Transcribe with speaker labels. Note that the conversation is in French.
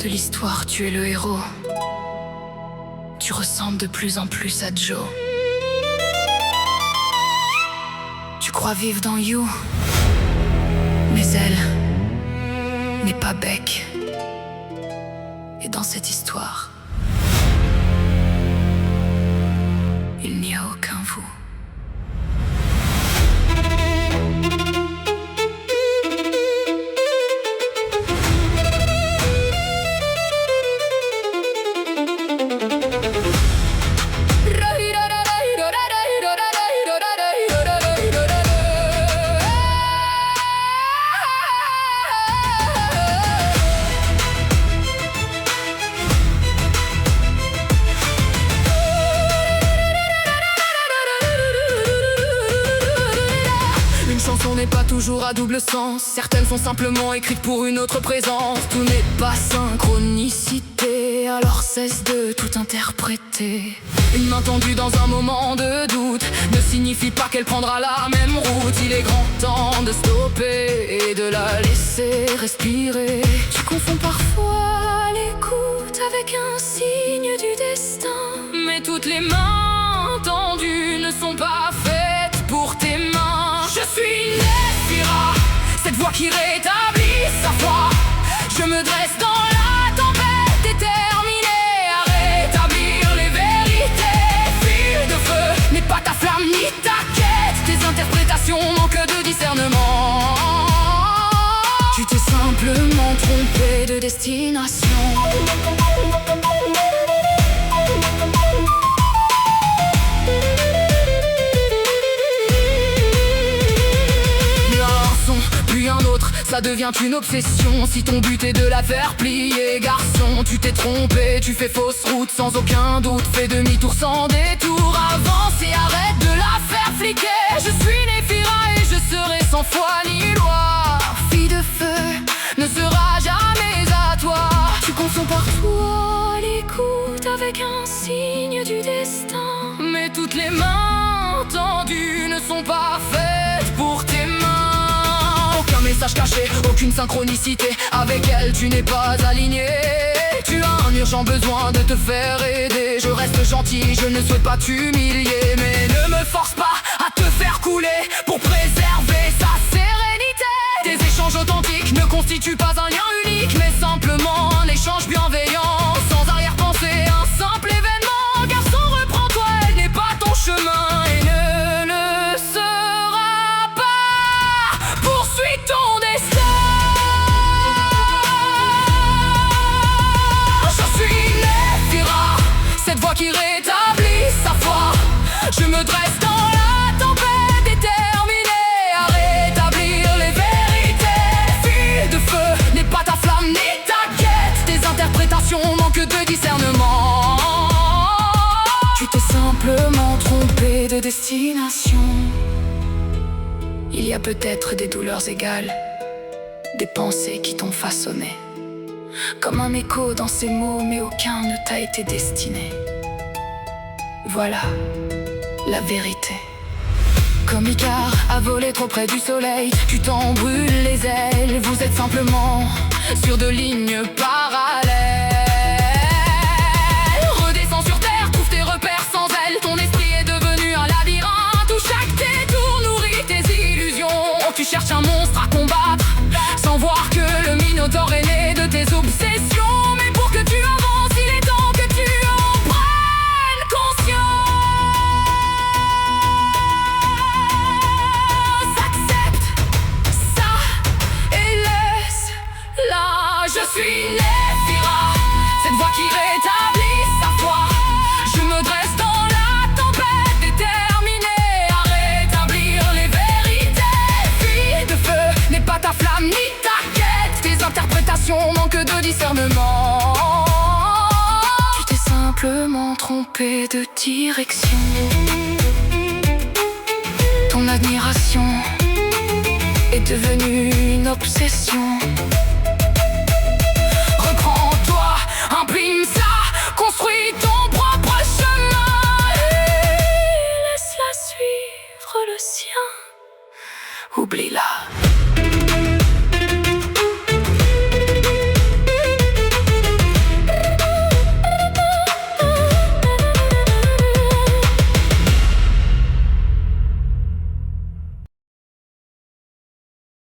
Speaker 1: De l'histoire, tu es le héros. Tu ressembles de plus en plus à Joe. Tu crois vivre dans You, mais elle n'est pas Beck. Et dans cette histoire, il n'y a aucun vous.
Speaker 2: Une chanson n'est pas toujours à double sens. Certaines sont simplement écrites pour une autre présence. Tout n'est pas synchronicité, alors cesse de tout interpréter. Une main tendue dans un moment de doute ne signifie pas qu'elle prendra la même route. Il est grand temps de stopper et de la laisser respirer. Tu confonds parfois l'écoute avec un signe du destin. Mais toutes les mains tendues ne sont pas faites pour tes mains. Je suis Néphira, cette voix qui rétablit sa foi. Je me dresse dans la tempête, déterminée à rétablir les vérités. Fil de feu n'est pas ta flamme ni ta quête. Tes interprétations manquent de discernement. Tu t'es simplement trompé de destination. Ça devient une obsession si ton but est de la faire plier. Garçon, tu t'es trompé, tu fais fausse route sans aucun doute. Fais demi-tour sans détour, avance et arrête de la faire fliquer. Je suis Néphira et je serai sans foi ni loi. Fille de feu ne sera jamais à toi. Tu confonds parfois l'écoute avec un signe du destin. Mais toutes les mains tendues ne sont pas faites pour tes mains. Aucun message caché, aucune synchronicité. Avec elle tu n'es pas aligné. Tu as un urgent besoin de te faire aider. Je reste gentil, je ne souhaite pas t'humilier. Mais ne me force pas à te faire couler pour préserver sa sérénité. Tes échanges authentiques ne constituent pas un lien unique, mais simplement un échange bienveillant. Sans arrière-pensée, un simple événement. Garçon, reprends-toi, elle n'est pas ton chemin. Et ne le sera pas. Poursuis ton destin. Je suis Néphira, cette voix qui rétablit sa foi. Je me dresse dans la tempête, déterminée à rétablir les vérités. Fil de feu n'est pas ta flamme ni ta quête. Tes interprétations manquent de discernement. Tu t'es simplement trompé de destination.
Speaker 1: Il y a peut-être des douleurs égales, des pensées qui t'ont façonné. Comme un écho dans ces mots, mais aucun ne t'a été destiné. Voilà la vérité.
Speaker 2: Comme Icare a volé trop près du soleil, tu t'en brûles les ailes. Vous êtes simplement sur deux lignes parallèles. Redescends sur terre, trouve tes repères sans elle. Ton esprit est devenu un labyrinthe où chaque détour nourrit tes illusions. Tu cherches un monstre à combattre sans voir que le Minotaure est né de tes obsessions. Mais pour que tu avances, il est temps que tu en prennes conscience. Accepte ça et laisse-la. Je suis Néphira, cette voix qui rétablit sa foi. Je me dresse dans la tempête, déterminée à rétablir les vérités. Fille de feu n'est pas ta flamme ni ta quête. Tes interprétations manquent de discernement. Tu t'es simplement trompé de direction. Ton admiration est devenue une obsession. Reprends-toi, imprime ça, construis ton propre chemin et laisse-la suivre le sien.
Speaker 1: Oublie-la.